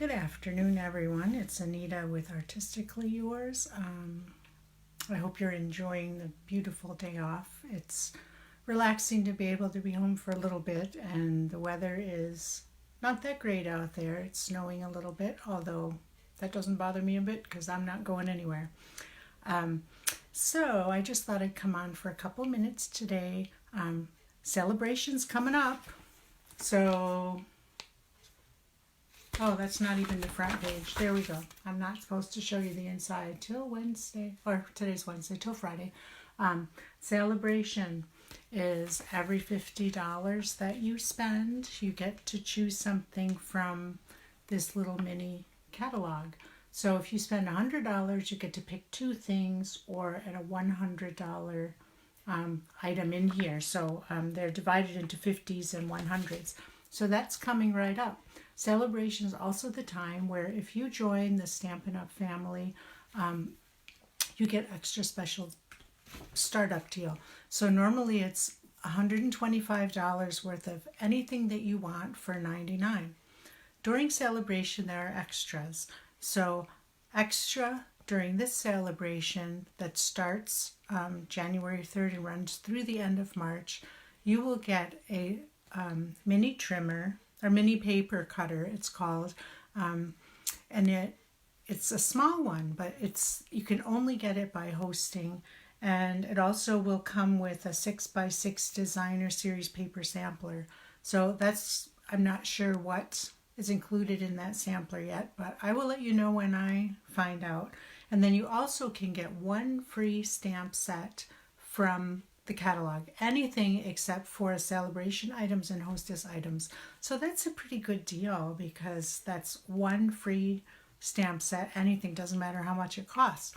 Good afternoon, everyone. It's Anita with Artistically Yours. I hope you're enjoying the beautiful day off. It's relaxing to be able to be home for a little bit, and the weather is not that great out there. It's snowing a little bit, although that doesn't bother me a bit because I'm not going anywhere. So I just thought I'd come on for a couple minutes today. Celebrations coming up. So oh, that's not even the front page. There we go. I'm not supposed to show you the inside till Wednesday, or today's Wednesday, till Friday. Celebration is every $50 that you spend, you get to choose something from this little mini catalog. So if you spend $100, you get to pick two things, or at a $100 item in here. So they're divided into 50s and 100s. So that's coming right up. Celebration is also the time where if you join the Stampin' Up! Family, you get extra special startup deal. So normally it's $125 worth of anything that you want for $99. During celebration, there are extras. So extra during this celebration that starts January 3rd and runs through the end of March, you will get a mini trimmer, or mini paper cutter, it's called, and it's a small one, but you can only get it by hosting, and it also will come with a 6x6 designer series paper sampler. So I'm not sure what is included in that sampler yet, but I will let you know when I find out. And then you also can get one free stamp set from the catalog, anything except for celebration items and hostess items. So that's a pretty good deal, because that's one free stamp set, anything, doesn't matter how much it costs.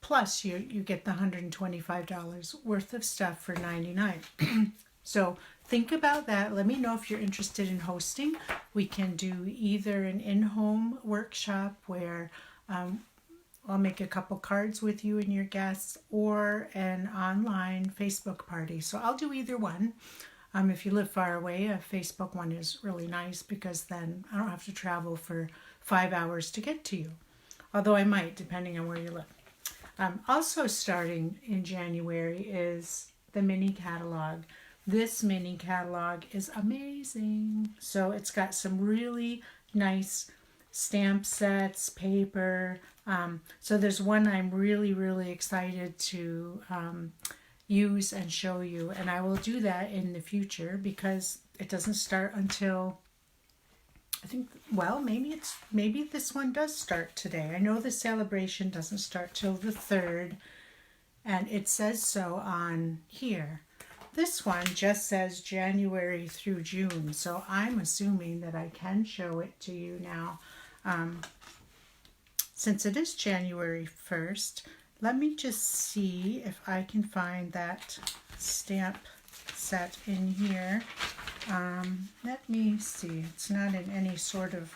Plus you get the $125 worth of stuff for $99. So think about that. Let me know if you're interested in hosting. We can do either an in-home workshop where I'll make a couple cards with you and your guests, or an online Facebook party. So I'll do either one. If you live far away, a Facebook one is really nice, because then I don't have to travel for 5 hours to get to you. Although I might, depending on where you live. Also starting in January is the mini catalog. This mini catalog is amazing. So it's got some really nice stamp sets, paper. So there's one I'm really, really excited to use and show you, and I will do that in the future, because it doesn't start until, I think, well, maybe this one does start today. I know the celebration doesn't start till the 3rd, and it says so on here. This one just says January through June, so I'm assuming that I can show it to you now. Since it is January 1st, let me just see if I can find that stamp set in here. Let me see. It's not in any sort of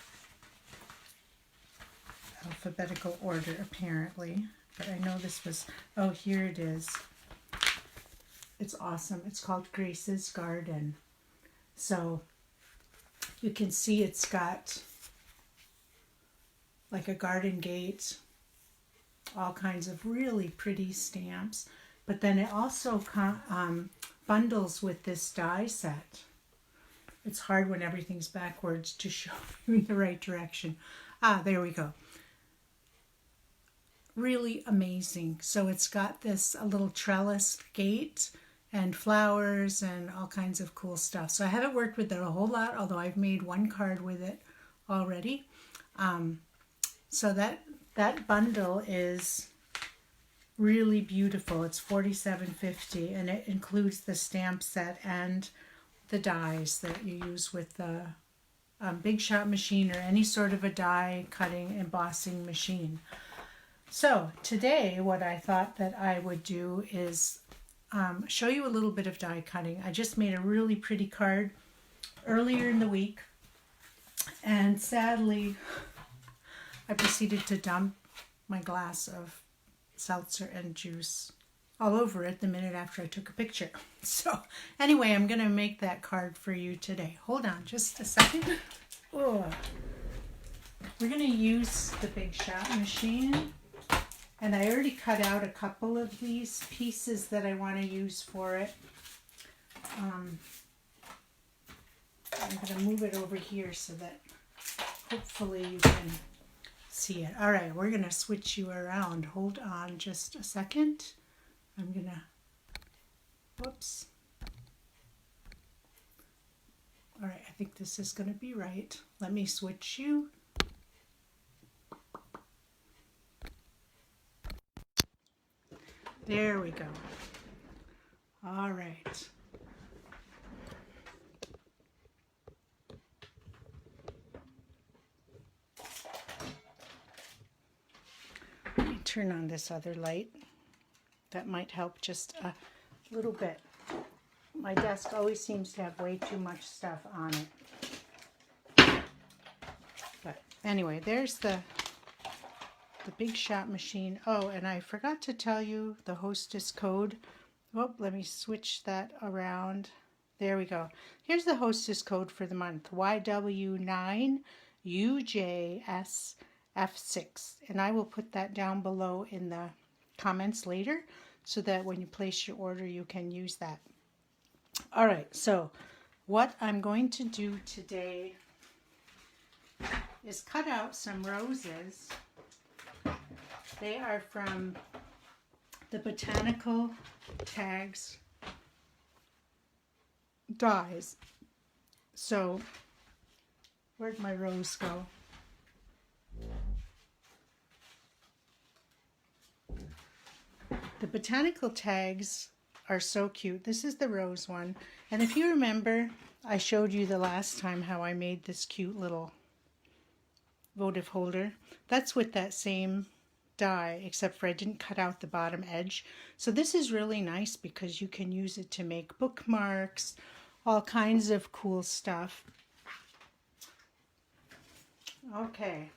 alphabetical order, apparently. But I know this was... Oh, here it is. It's awesome. It's called Grace's Garden. So you can see it's got like a garden gate, all kinds of really pretty stamps. But then it also bundles with this die set. It's hard when everything's backwards to show you in the right direction. There we go. Really amazing. So it's got a little trellis gate and flowers and all kinds of cool stuff. So I haven't worked with it a whole lot, although I've made one card with it already. So that bundle is really beautiful. It's $47.50, and it includes the stamp set and the dies that you use with the Big Shot machine, or any sort of a die cutting embossing machine. So today what I thought that I would do is show you a little bit of die cutting. I just made a really pretty card earlier in the week, and sadly I proceeded to dump my glass of seltzer and juice all over it the minute after I took a picture. So anyway, I'm going to make that card for you today. Hold on just a second. Oh. we're going to use the Big Shot machine. And I already cut out a couple of these pieces that I want to use for it. I'm going to move it over here so that hopefully you can see it. All right, we're going to switch you around. Hold on just a second. I'm going to, whoops. All right, I think this is going to be right. Let me switch you. There we go. All right. Let me turn on this other light. That might help just a little bit. My desk always seems to have way too much stuff on it. But anyway, there's the Big Shot machine. Oh, and I forgot to tell you the hostess code. Oh, let me switch that around. There we go. Here's the hostess code for the month. YW9UJSF6. And I will put that down below in the comments later so that when you place your order, you can use that. All right, so what I'm going to do today is cut out some roses. They are from the Botanical Dies. So, where'd my rose go? The Botanical tags are so cute. This is the rose one. And if you remember, I showed you the last time how I made this cute little votive holder. That's with that same die, except for I didn't cut out the bottom edge. So this is really nice because you can use it to make bookmarks, all kinds of cool stuff. Okay.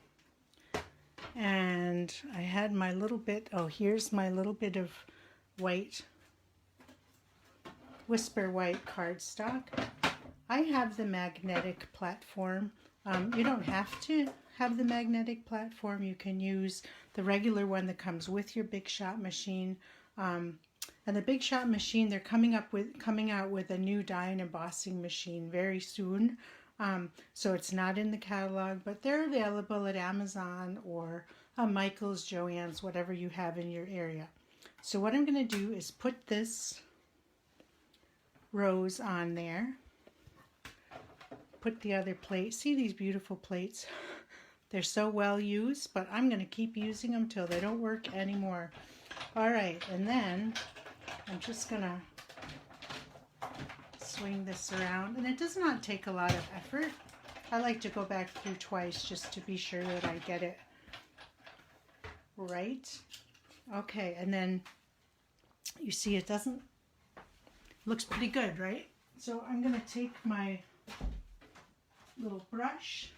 And I had my little bit, oh, here's my little bit of white, Whisper white cardstock. I have the magnetic platform. You don't have to have the magnetic platform. You can use the regular one that comes with your Big Shot machine. And the Big Shot machine, they're coming out with a new die and embossing machine very soon. So it's not in the catalog, but they're available at Amazon or Michael's, Joann's, whatever you have in your area. So what I'm going to do is put this rose on there. Put the other plate. See these beautiful plates? They're so well used, but I'm going to keep using them till they don't work anymore. All right, and then I'm just going to swing this around, and it does not take a lot of effort. I like to go back through twice just to be sure that I get it right. Okay, and then you see it doesn't, looks pretty good, right? So I'm going to take my little brush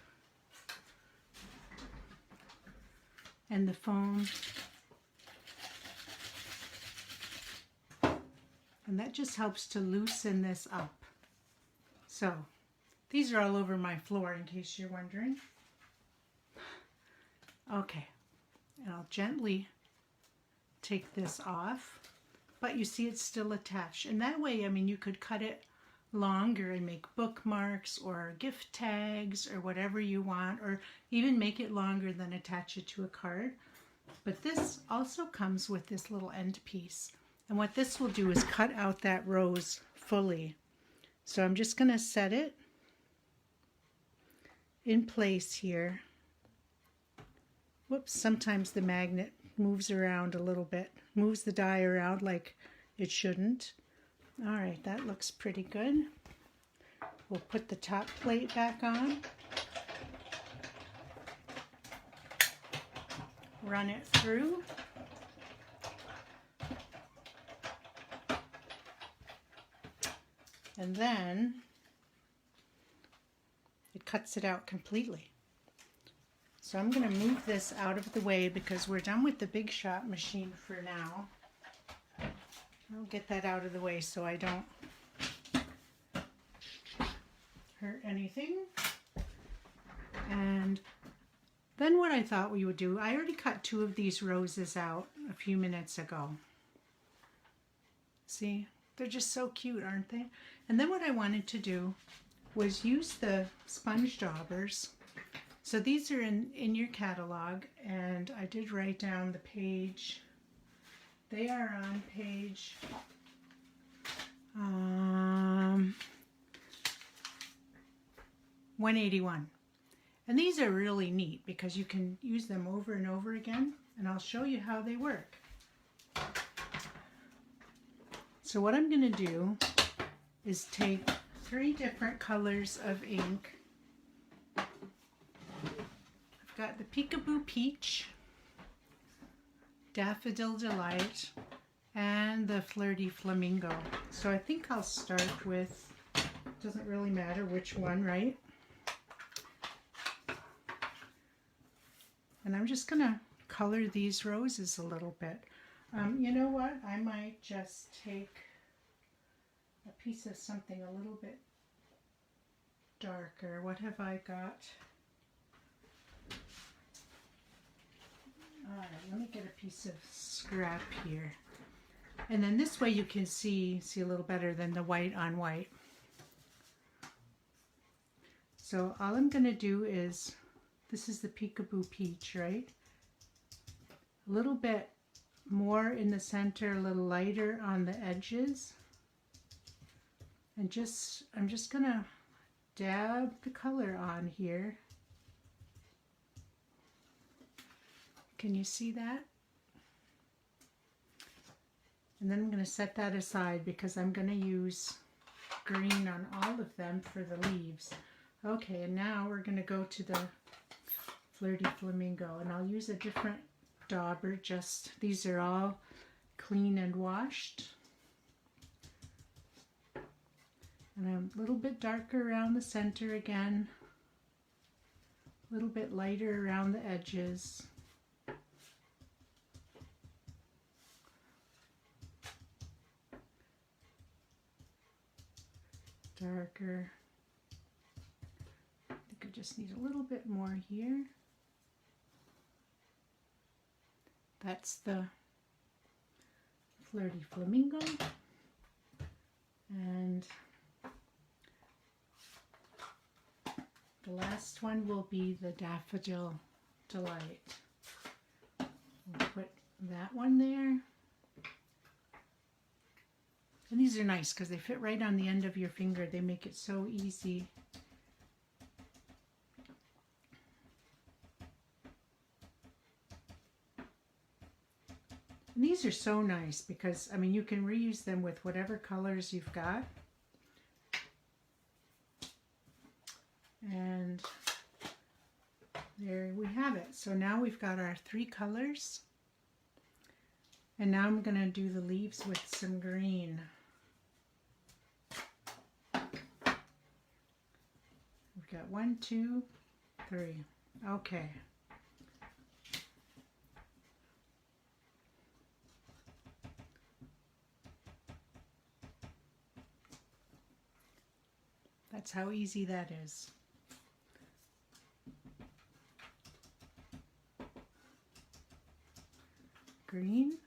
and the foam, and that just helps to loosen this up. So these are all over my floor in case you're wondering. Okay, and I'll gently take this off, but you see it's still attached, and that way, I mean, you could cut it longer and make bookmarks or gift tags or whatever you want, or even make it longer than attach it to a card. But this also comes with this little end piece, and what this will do is cut out that rose fully. So I'm just going to set it in place here. Whoops, sometimes the magnet moves around a little bit, moves the die around like it shouldn't. All right, that looks pretty good. We'll put the top plate back on. Run it through. And then it cuts it out completely. So I'm going to move this out of the way because we're done with the Big Shot machine for now. I'll get that out of the way so I don't hurt anything. And Then what I thought we would do, I already cut 2 of these roses out a few minutes ago. See, they're just so cute, aren't they? And then what I wanted to do was use the sponge daubers. So these are in your catalog, and I did write down the page. They are on page 181. And these are really neat because you can use them over and over again, and I'll show you how they work. So what I'm going to do is take 3 different colors of ink. I've got the Peekaboo Peach, Daffodil Delight, and the Flirty Flamingo. So I think I'll start with, doesn't really matter which one, right? And I'm just going to color these roses a little bit. You know what? I might just take a piece of something a little bit darker. What have I got? Alright, let me get a piece of scrap here. And then this way you can see a little better than the white on white. So all I'm going to do is, this is the Peekaboo Peach, right? A little bit more in the center, a little lighter on the edges. And I'm just going to dab the color on here. Can you see that? And then I'm going to set that aside because I'm going to use green on all of them for the leaves. Okay, and now we're going to go to the Flirty Flamingo, and I'll use a different dauber. Just these are all clean and washed. And I'm a little bit darker around the center again, a little bit lighter around the edges. Darker. I think I just need a little bit more here. That's the Flirty Flamingo. And the last one will be the Daffodil Delight. We'll put that one there. And these are nice because they fit right on the end of your finger. They make it so easy. And these are so nice because, I mean, you can reuse them with whatever colors you've got. And there we have it. So now we've got our 3 colors. And now I'm going to do the leaves with some green. We've got 1, 2, 3. Okay. That's how easy that is. Green.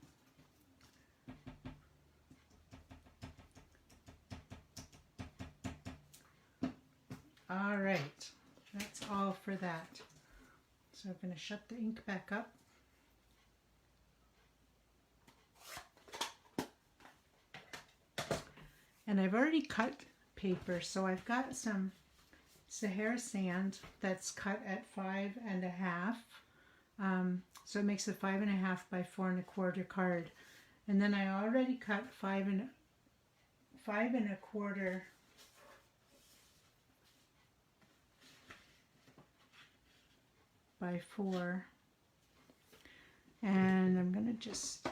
All right, that's all for that. So I'm going to shut the ink back up. And I've already cut paper, so I've got some Sahara sand that's cut at 5.5. So it makes a 5.5 by 4 1/4 card. And then I already cut 5 1/4 by 4. And I'm going to just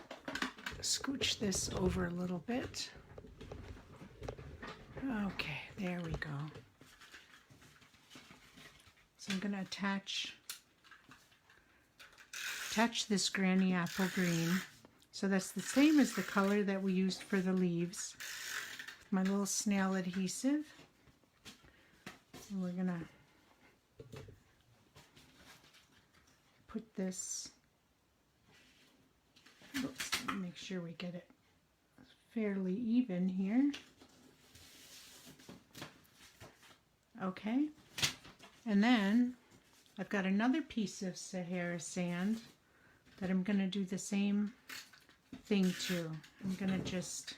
scooch this over a little bit. Okay, there we go. So I'm going to attach this Granny Apple Green. So that's the same as the color that we used for the leaves. My little snail adhesive. And we're going to put this, oops, make sure we get it fairly even here. Okay, and then I've got another piece of Sahara sand that I'm going to do the same thing to. I'm going to just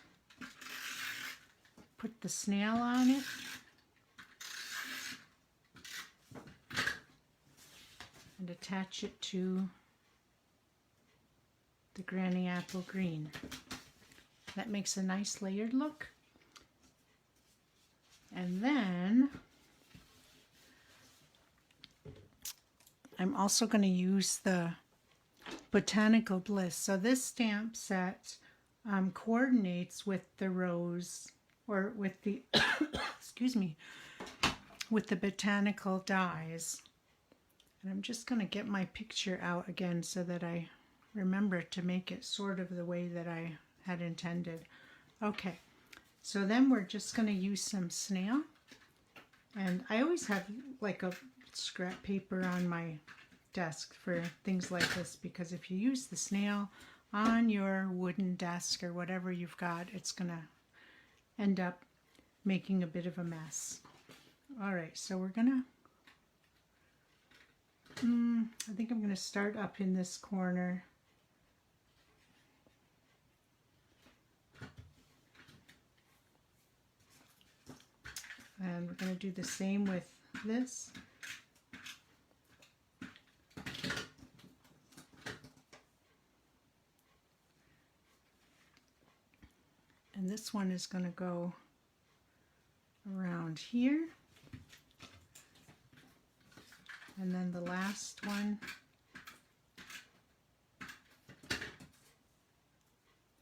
put the snail on it. And attach it to the Granny Apple Green. That makes a nice layered look. And then I'm also going to use the Botanical Bliss. So this stamp set coordinates with the rose, or with the, excuse me, with the Botanical Dies. And I'm just going to get my picture out again so that I remember to make it sort of the way that I had intended. Okay, so then we're just going to use some snail. And I always have like a scrap paper on my desk for things like this, because if you use the snail on your wooden desk or whatever you've got, it's going to end up making a bit of a mess. All right, so we're going to I think I'm going to start up in this corner. And we're going to do the same with this. And this one is going to go around here. And then the last one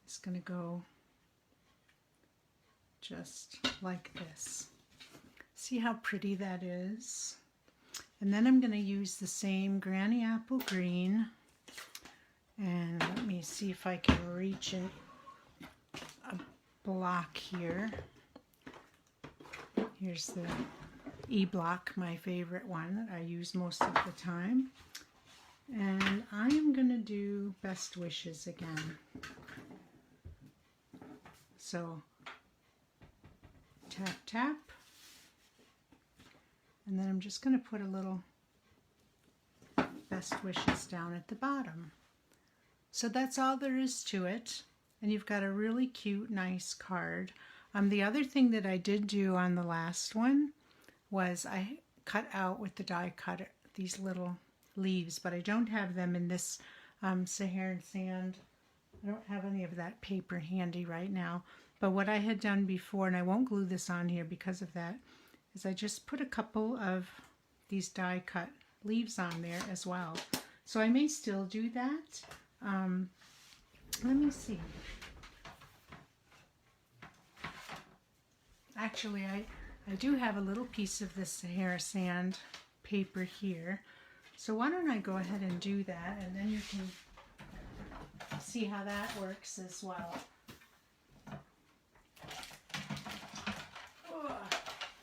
is going to go just like this. See how pretty that is? And then I'm going to use the same Granny Apple Green. And let me see if I can reach a block here. Here's the E-block, my favorite one that I use most of the time. And I am going to do Best Wishes again. So tap, tap. And then I'm just going to put a little Best Wishes down at the bottom. So that's all there is to it. And you've got a really cute, nice card. The other thing that I did do on the last one was I cut out with the die cutter these little leaves, but I don't have them in this Sahara sand. I don't have any of that paper handy right now. But what I had done before, and I won't glue this on here because of that, is I just put a couple of these die cut leaves on there as well. So I may still do that. Let me see. Actually, I do have a little piece of this Sahara sand paper here. So why don't I go ahead and do that, and then you can see how that works as well.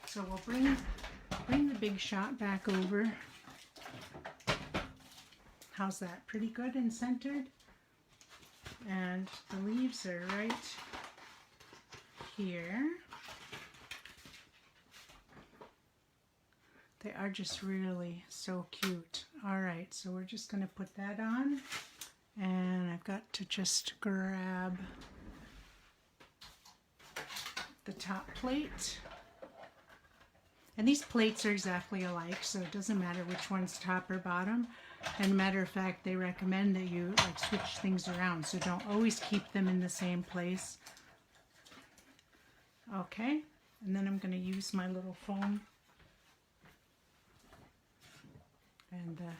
So we'll bring the big shot back over. How's that? Pretty good and centered? And the leaves are right here. They are just really so cute. All right, so we're just going to put that on. And I've got to just grab the top plate. And these plates are exactly alike, so it doesn't matter which one's top or bottom. And matter of fact, they recommend that you like switch things around, so don't always keep them in the same place. Okay, and then I'm going to use my little foam and the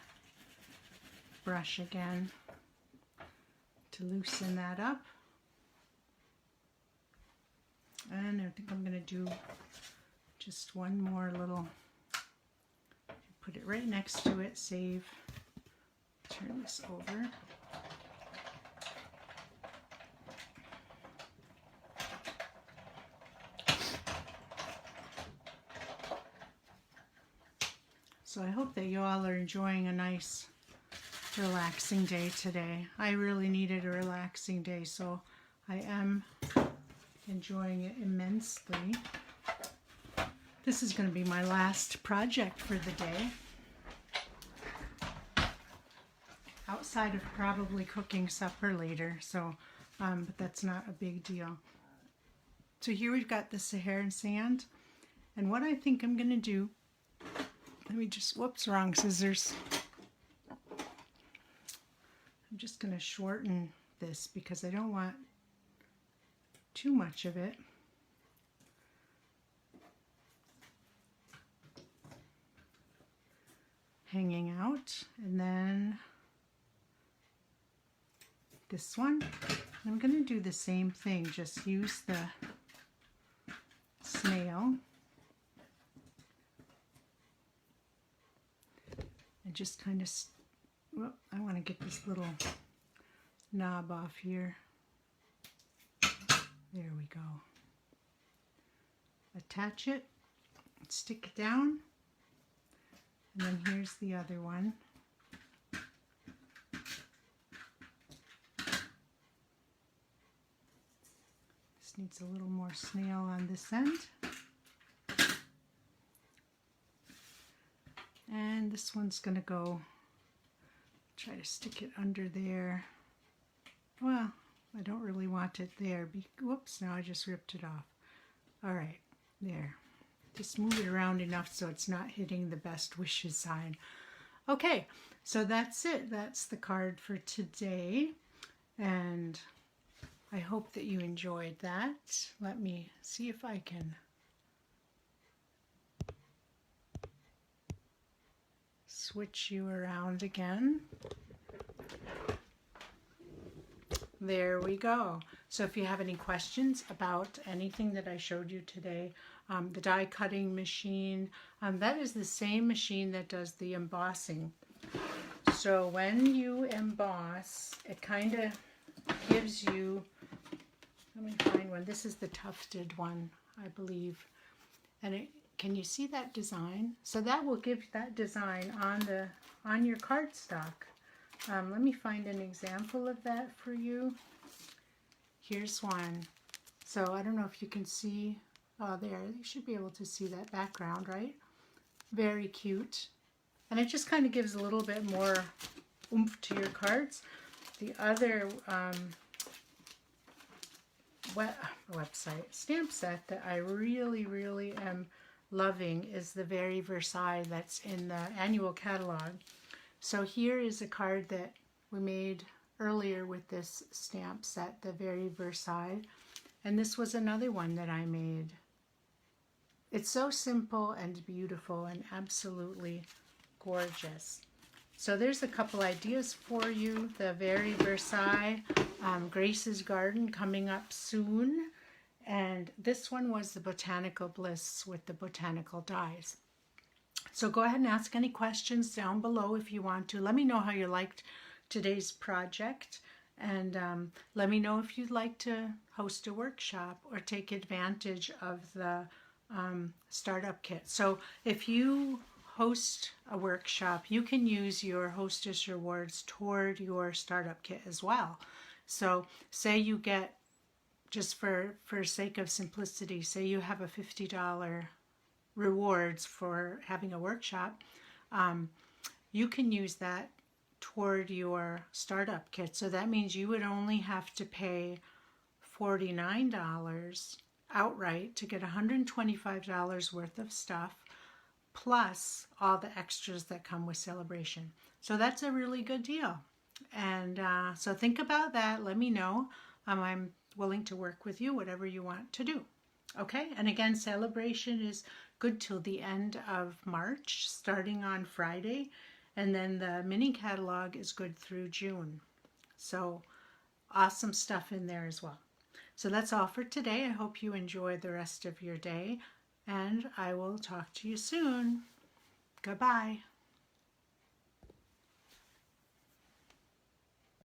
brush again to loosen that up. And I think I'm going to do just one more little, put it right next to it, save, turn this over. So I hope that you all are enjoying a nice relaxing day today. I really needed a relaxing day, so I am enjoying it immensely. This is going to be my last project for the day. Outside of probably cooking supper later, so but that's not a big deal. So here we've got the Saharan sand, and what I think I'm going to do, let me just, whoops, wrong scissors. I'm just going to shorten this because I don't want too much of it. Hanging out, and then this one. I'm going to do the same thing, just use the snail and just kind of, well, I want to get this little knob off here. There we go. Attach it, stick it down, and then here's the other one. This needs a little more snail on this end. And this one's going to go, try to stick it under there. Well, I don't really want it there. Whoops, now I just ripped it off. All right, there. Just move it around enough so it's not hitting the best wishes sign. Okay, so that's it. That's the card for today. And I hope that you enjoyed that. Let me see if I can switch you around again. There we go. So if you have any questions about anything that I showed you today, the die cutting machine, that is the same machine that does the embossing. So when you emboss, it kind of gives you, let me find one. This is the tufted one, I believe. And can you see that design? So that will give that design on your cardstock. Let me find an example of that for you. Here's one. So I don't know if you can see, oh there, you should be able to see that background, right? Very cute. And it just kind of gives a little bit more oomph to your cards. The other website stamp set that I really am loving is the Very Versailles that's in the annual catalog. So here is a card that we made earlier with this stamp set, the Very Versailles, and this was another one that I made. It's so simple and beautiful and absolutely gorgeous. So there's a couple ideas for you. The Very Versailles, Grace's Garden coming up soon. And this one was the Botanical Bliss with the Botanical Dies. So go ahead and ask any questions down below if you want to. Let me know how you liked today's project. And let me know if you'd like to host a workshop or take advantage of the startup kit. So if you host a workshop, you can use your hostess rewards toward your startup kit as well. So say you get, just for sake of simplicity, say you have a $50 rewards for having a workshop, you can use that toward your startup kit. So that means you would only have to pay $49 outright to get $125 worth of stuff, plus all the extras that come with Celebration. So that's a really good deal. And so think about that. Let me know. I'm willing to work with you, whatever you want to do. Okay, and again, Celebration is good till the end of March, starting on Friday, and then the mini catalog is good through June. So awesome stuff in there as well. So that's all for today. I hope you enjoy the rest of your day, and I will talk to you soon. Goodbye.